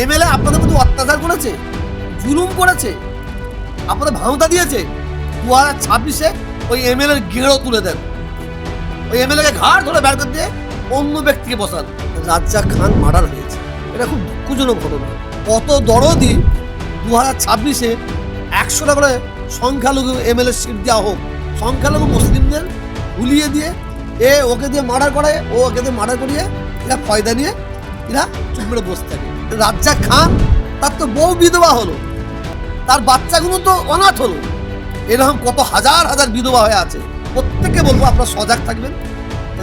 MLA আপনাদের প্রতি অত্যাচার করেছে, জুলুম করেছে, আপনাদের ভাঙতা দিয়েছে। 2026-এ ওই এমএলএর গেঁড়ো তুলে দেন, ওই এমএলএকে ঘাড় ধরে বের করে দিয়ে অন্য ব্যক্তিকে বসান। রাজ্জাক খান মার্ডার হয়েছে, এটা খুব দুঃখজনক ঘটনা। কত দরদি 2026-এ 100টা করে সংখ্যালঘু এমএলএ সিট দেওয়া হোক, সংখ্যালঘু মুসলিমদের ভুলিয়ে দিয়ে ওকে দিয়ে মার্ডার করায়, ওকে দিয়ে মার্ডার করিয়ে এরা ফয়দা নিয়ে এরা চুপ করে বসে থাকে। রাজ্জাক খান তার তো বউ বিধবা হলো, তার বাচ্চাগুলো তো অনাথ হলো, এরকম কত হাজার হাজার বিধবা হয়ে আছে। প্রত্যেককে বলবো আপনারা সজাগ থাকবেন,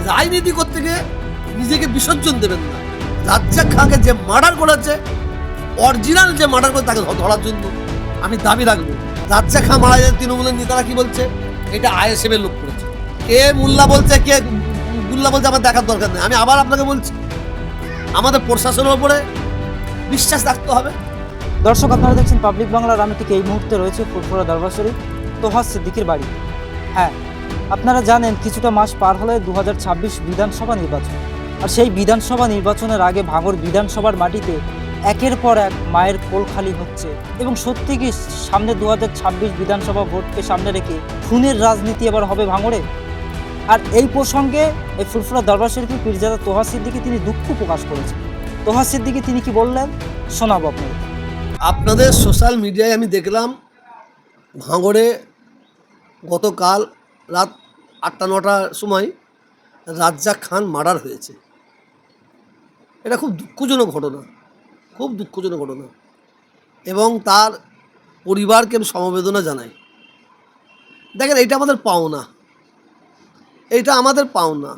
রাজনীতি করতে গিয়ে নিজেকে বিসর্জন দেবেন না। রাজ্জাক খানকে যে মার্ডার করেছে, অরিজিনাল যে মার্ডার করে তাকে ধরার জন্য আমি দাবি রাখবো। রাজ্জাক খান মারা যায়, তৃণমূলের নেতারা কি বলছে, এটা আইএসএফের লোক করেছে। কে মোল্লা বলছে, কে গুল্লা বলছে, আমার দেখার দরকার নেই। আমি আবার আপনাকে বলছি, আমাদের প্রশাসনের উপরে বিশ্বাস রাখতে হবে। দর্শক, আপনারা দেখছেন পাবলিক বাংলার। আমি ঠিক এই মুহূর্তে রয়েছে ফুরফুরা দরবার শরীফ তোহা সিদ্দিকীর বাড়ি। হ্যাঁ, আপনারা জানেন কিছুটা মাস পার হলে 2026 বিধানসভা নির্বাচন, আর সেই বিধানসভা নির্বাচনের আগে ভাঙড় বিধানসভার মাটিতে একের পর এক মায়ের কোল খালি হচ্ছে। এবং সত্যি কি সামনে 2026 বিধানসভা ভোটকে সামনে রেখে খুনের রাজনীতি এবার হবে ভাঙড়ে? আর এই প্রসঙ্গে এই ফুরফুরা দরবার শরীফের পীরজাদা তোহা সিদ্দিকী তিনি দুঃখ প্রকাশ করেছেন। তোহা সিদ্দিকী তিনি কি বললেন শোনাবো আপনাদের। আপনাদের সোশ্যাল মিডিয়ায় আমি দেখলাম ভাঙড়ে গতকাল রাত 8টা-9টার সময় রাজ্জাক খান মার্ডার হয়েছে। এটা খুব দুঃখজনক ঘটনা, খুব দুঃখজনক ঘটনা, এবং তার পরিবারকে আমি সমবেদনা জানাই। দেখেন, এটা আমাদের পাওনা, এটা আমাদের পাওনা।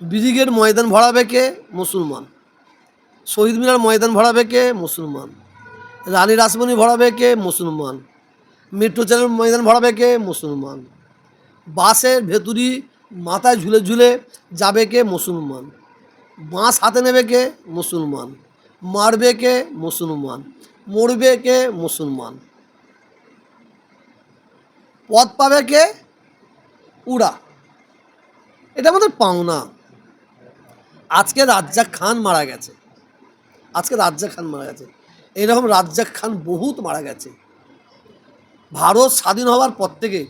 ব্রিগেড ময়দান ভরাবে কে? মুসলমান। শহীদ মিনার ময়দান ভরাবে কে? মুসলমান। রানী রাসমণি ভরাবে কে? মুসলমান। মেট্রো চ্যানেল ময়দান ভরাবে কে? মুসলমান। বাসের ভেতুরি মাথায় ঝুলে ঝুলে যাবে কে? মুসলমান। বাঁশ হাতে নেবে কে? মুসলমান। মারবে কে? মুসলমান। মরবে কে? মুসলমান। পদ পাবে কে? উড়া। এটা আমাদের পাওনা। আজকে রাজ্জাক খান মারা গেছে, আজকে রাজ্জাক খান মারা গেছে। এইরকম রাজ্জাক খান বহুত মারা গেছে। ভারত স্বাধীন হওয়ার পর থেকে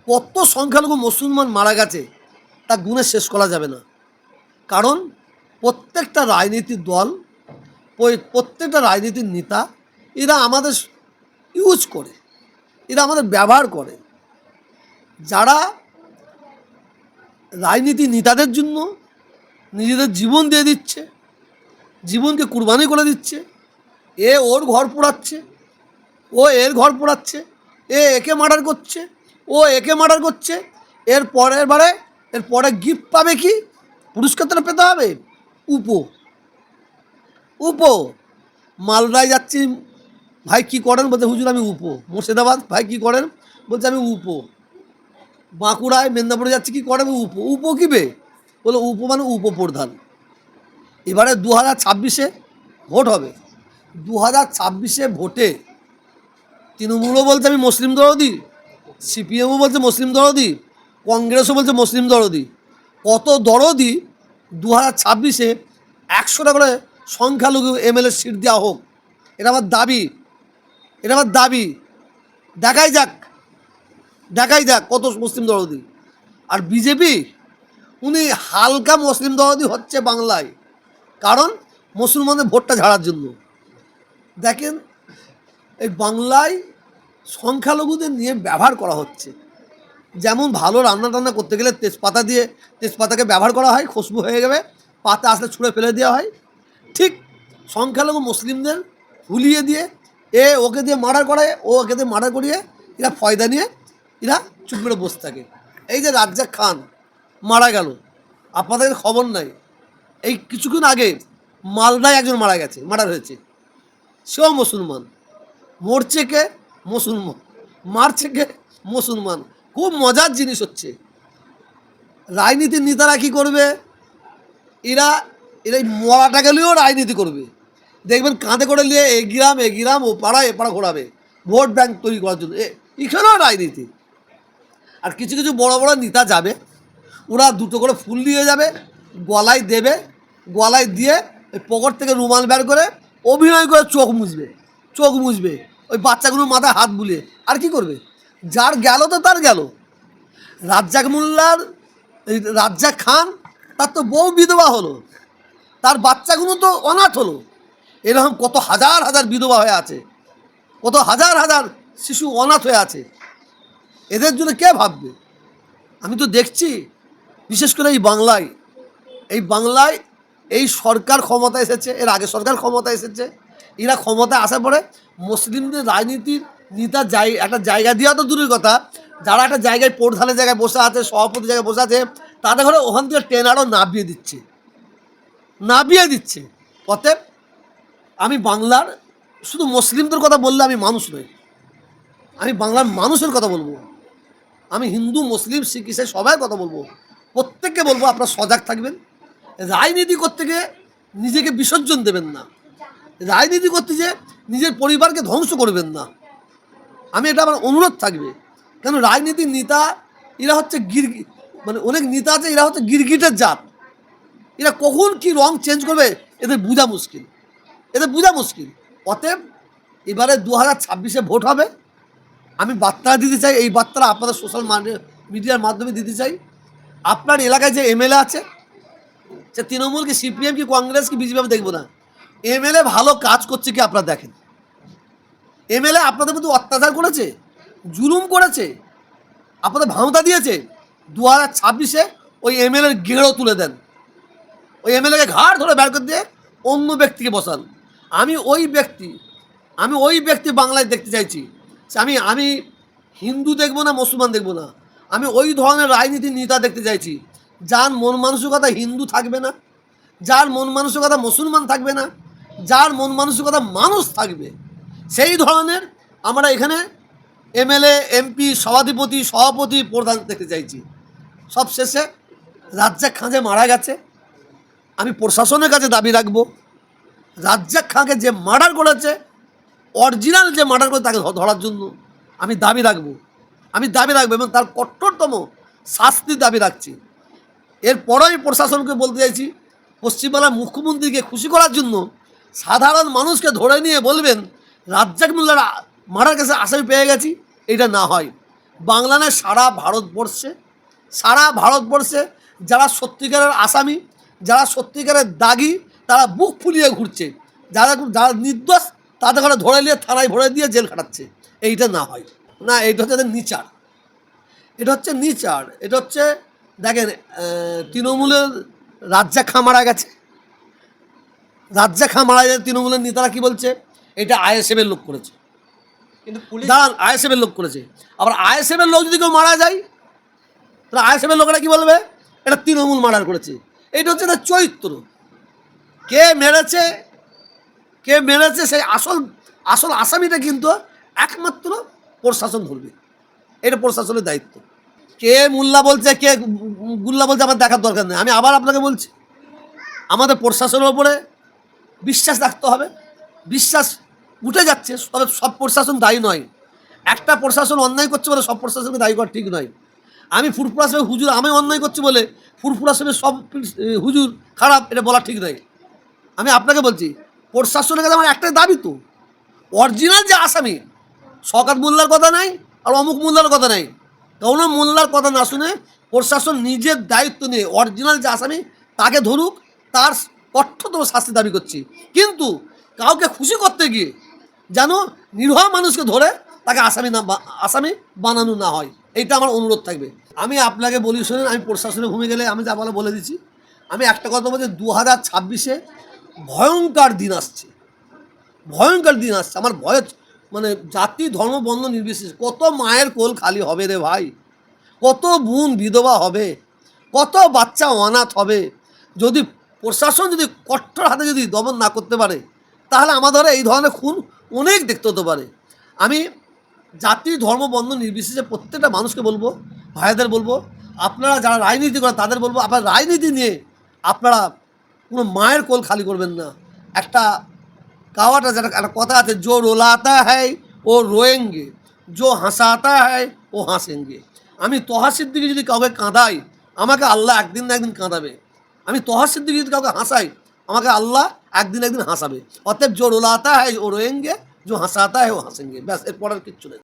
কত সংখ্যালঘু মুসলমান মারা গেছে তা গুণে শেষ করা যাবে না। কারণ প্রত্যেকটা রাজনীতির দল, প্রত্যেকটা রাজনীতির নেতা এরা আমাদের ইউজ করে, এরা আমাদের ব্যবহার করে। যারা রাজনীতি নেতাদের জন্য নিজেদের জীবন দিয়ে দিচ্ছে, জীবনকে কুরবানি করে দিচ্ছে, ওর ঘর পোড়াচ্ছে, ও এর ঘর পোড়াচ্ছে, একে মার্ডার করছে, ও একে মার্ডার করছে। এর পরে গিফট পাবে কি? পুরস্কার তো পেতে হবে। উপো মালদায় যাচ্ছি, ভাই কি করেন? বলতে হুজুর আমি উপো। মুর্শিদাবাদ, ভাই কি করেন? বলছে আমি উপো। বাঁকুড়ায় মেদিনীপুরে যাচ্ছি, কি করেন? উপো কি বে? বলে উপো মানে উপপ্রধান। এবারে 2026-এ ভোট হবে। 2026-এ ভোটে তৃণমূলও বলছে আমি মুসলিম দরদি, সিপিএমও বলছে মুসলিম দরদি, কংগ্রেসও বলছে মুসলিম দরদি। কত দরদি 2026-এ 100টা করে সংখ্যালঘু এমএলএ সিট দেওয়া হোক, এটা আমার দাবি, এটা আমার দাবি। দেখাই যাক কত মুসলিম দরদি। আর বিজেপি উনি হালকা মুসলিম দরদি হচ্ছে বাংলায়, কারণ মুসলমানদের ভোটটা ঝাড়ার জন্য। দেখেন, এই বাংলায় সংখ্যালঘুদের নিয়ে ব্যবহার করা হচ্ছে। যেমন ভালো রান্না করতে গেলে তেজপাতাকে ব্যবহার করা হয়, খুশবু হয়ে যাবে, পাতা আসলে ছুঁড়ে ফেলে দেওয়া হয়। ঠিক সংখ্যালঘু মুসলিমদের ভুলিয়ে দিয়ে ওকে দিয়ে মার্ডার করায়, ওকে দিয়ে মার্ডার করিয়ে এরা ফয়দা নিয়ে এরা চুপ করে বসে থাকে। এই যে রাজ্জাক খান মারা গেল, আপনাদের খবর নাই, এই কিছুক্ষণ আগে মালদায় একজন মারা গেছে, মার্ডার হয়েছে, সেও মুসলমান। মরছে কে? মুসলমান। মারছে কে? মুসলমান। খুব মজার জিনিস হচ্ছে, রাজনীতির নেতারা কী করবে, এরা মরাটা গেলেও রাজনীতি করবে। দেখবেন কাঁধে করে নিয়ে এ গ্রাম ও পাড়া এ পাড়া ঘোরাবে, ভোট ব্যাংক তৈরি করার জন্য। এখানেও রাজনীতি। আর কিছু কিছু বড় বড় নেতা যাবে, ওরা দুটো করে ফুল নিয়ে যাবে, গলায় দেবে, গলায় দিয়ে ওই পকেট থেকে রুমাল বের করে অভিনয় করে চোখ মুছবে ওই বাচ্চাগুলোর মাথায় হাত বুলিয়ে। আর কি করবে? যার গেল তো তার গেল। রাজ্জাক মোল্লার এই রাজ্জাক খান, তার তো বউ বিধবা হলো, তার বাচ্চাগুলো তো অনাথ হলো। এরকম কত হাজার হাজার বিধবা হয়ে আছে, কত হাজার হাজার শিশু অনাথ হয়ে আছে। এদের জন্য কে ভাববে? আমি তো দেখছি, বিশেষ করে এই বাংলায় এই সরকার ক্ষমতা এসেছে, এর আগে সরকার ক্ষমতা এসেছে, এরা ক্ষমতায় আসার পরে মুসলিমদের রাজনীতির নেতার একটা জায়গা দেওয়া তো দূরের কথা, যারা একটা জায়গায় প্রধানের জায়গায় বসে আছে, সভাপতি জায়গায় বসে আছে, তাদের ঘরে ওখান থেকে ট্রেন আরও নাবিয়ে দিচ্ছে। অতএব আমি বাংলার শুধু মুসলিমদের কথা বললে আমি মানুষ নই, আমি বাংলার মানুষের কথা বলবো। আমি হিন্দু, মুসলিম, শিখ, ইসাই সবাই কথা বলবো। প্রত্যেককে বলবো আপনারা সজাগ থাকবেন। রাজনীতি করতে গিয়ে নিজেকে বিসর্জন দেবেন না, রাজনীতি করতে যে নিজের পরিবারকে ধ্বংস করবেন না। আমি এটা আমার অনুরোধ থাকবে। কেন রাজনীতির নেতা এরা হচ্ছে মানে অনেক নেতা আছে, এরা হচ্ছে গিরগিটের জাত। এরা কখন কি রং চেঞ্জ করবে এদের বোঝা মুশকিল। অতএব এবারে 2026-এ ভোট হবে। আমি বার্তা দিতে চাই, এই বার্তাটা আপনাদের সোশ্যাল মিডিয়ার মাধ্যমে দিতে চাই। আপনার এলাকায় যে এমএলএ আছে, সে তৃণমূল কি সিপিএম কি কংগ্রেস কি বিজেপি আমি দেখবো না, এমএলএ ভালো কাজ করছে কি আপনারা দেখেন। এমএলএ আপনাদের মধ্যে অত্যাচার করেছে, জুলুম করেছে, আপনাদের ভাঁওতা দিয়েছে। 2026-এ ওই এমএলএর গেঁড়ো তুলে দেন, ওই এমএলএকে ঘাড় ধরে বের করে দিয়ে অন্য ব্যক্তিকে বসান। আমি ওই ব্যক্তি বাংলায় দেখতে চাইছি। আমি হিন্দু দেখবো না, মুসলমান দেখবো না, আমি ওই ধরনের রাজনীতির নেতা দেখতে চাইছি যার মন মানসিকতা হিন্দু থাকবে না, যার মন মানসিকতা মুসলমান থাকবে না, যার মন মানসিকতা মানুষ থাকবে। সেই ধরনের আমরা এখানে এমএলএ, এমপি, সভাপতি, প্রধান দেখতে চাইছি। সবশেষে রাজ্জাক খান যে মারা গেছে, আমি প্রশাসনের কাছে দাবি রাখবো, রাজ্জাক খানকে যে মার্ডার করেছে, অরিজিনাল যে মার্ডার করে তাকে ধরার জন্য আমি দাবি রাখবো এবং তার কঠোরতম শাস্তির দাবি রাখছি। এরপরও আমি প্রশাসনকে বলতে চাইছি, পশ্চিমবাংলার মুখ্যমন্ত্রীকে খুশি করার জন্য সাধারণ মানুষকে ধরে নিয়ে বলবেন রাজ্জাক মোল্লার মার্ডার কেসে আসামি পেয়ে গেছি, এটা না হয়। বাংলা নয়, সারা ভারতবর্ষে যারা সত্যিকারের আসামি, যারা সত্যিকারের দাগি, তারা বুক ফুলিয়ে ঘুরছে। যারা নির্দোষ তাদের ঘরে ধরে নিয়ে থানায় ভরে দিয়ে জেল খাটাচ্ছে। এইটা না হয় না, এটা হচ্ছে নিচার। এটা হচ্ছে দেখেন, তৃণমূলের রাজ্জাক খান মারা গেছে, তৃণমূলের নেতারা কি বলছে, এটা আইএসএফের লোক করেছে। কিন্তু পুলিশ আইএসএফের লোক করেছে। আবার আইএসএফের লোক যদি কেউ মারা যায়, তাহলে আইএসএফের লোকেরা কি বলবে, এটা তৃণমূল মার্ডার করেছে। এইটা হচ্ছে তার চরিত্র। কে মেরেছে সেই আসল আসামিটা কিন্তু একমাত্র প্রশাসন ধরবে। এটা প্রশাসনের দায়িত্ব। কে মোল্লা বলছে, কে গুল্লা বলছে, আমার দেখার দরকার নেই। আমি আবার আপনাকে বলছি, আমাদের প্রশাসনের ওপরে বিশ্বাস রাখতে হবে। বিশ্বাস উঠে যাচ্ছে, তবে সব প্রশাসন দায়ী নয়। একটা প্রশাসন অন্যায় করছে বলে সব প্রশাসনকে দায়ী করা ঠিক নয়। আমি ফুরফুরা সাহেব হুজুর আমি অন্যায় করছি বলে ফুরফুরা সাহেবের সব হুজুর খারাপ, এটা বলা ঠিক নয়। আমি আপনাকে বলছি, প্রশাসনের কাছে আমার একটাই দাবি, তো অরিজিনাল যে আসামি, শওকত মোল্লার কথা নাই আর অমুক মোল্লার কথা নাই, কোনো মোল্লার কথা না শুনে প্রশাসন নিজের দায়িত্ব নিয়ে অরিজিনাল যে আসামি তাকে ধরুক, তার কঠোরতম শাস্তি দাবি করছি। কিন্তু কাউকে খুশি করতে গিয়ে যেন নিরীহ মানুষকে ধরে তাকে আসামি বানানো না হয়, এইটা আমার অনুরোধ থাকবে। আমি আপনাকে বলি শুনেন, আমি প্রশাসনের ভূমি গেলে আমি যা বলে দিচ্ছি। আমি একটা কথা বলছি, 2026-এ ভয়ঙ্কর দিন আসছে। আমার ভয়, মানে জাতি ধর্ম বর্ণ নির্বিশেষে কত মায়ের কোল খালি হবে রে ভাই, কত বোন বিধবা হবে, কত বাচ্চা অনাথ হবে। যদি প্রশাসন যদি কঠোর হাতে যদি দমন না করতে পারে, তাহলে আমাদের এই ধরনের খুন অনেক দেখতে হতে পারে। আমি জাতি ধর্ম বর্ণ নির্বিশেষে প্রত্যেকটা মানুষকে বলবো, ভাইদের বলবো, আপনারা যারা রাজনীতি করেন তাদের বলবো, আপনারা রাজনীতি নিয়ে আপনারা কোনো মায়ের কোল খালি করবেন না। একটা একটা কথা আছে, জো রোলাতা হ্যায় ও রোয়েঙ্গে, জো হাসাতা হ্যায় ও হাসেঙ্গে। আমি তোহা সিদ্দিকি যদি কাউকে কাঁদাই, আমাকে আল্লাহ একদিন না একদিন কাঁদাবে। আমি তোহা সিদ্দিকি যদি কাউকে হাসাই, আমাকে আল্লাহ একদিন একদিন হাসাবে। অতএব জো রোলাতা হ্যায় ও রোয়েঙ্গে, জো হাসাতা হ্যায় ও হাসেঙ্গে। ব্যাস, এর পরের কিচ্ছু নেই।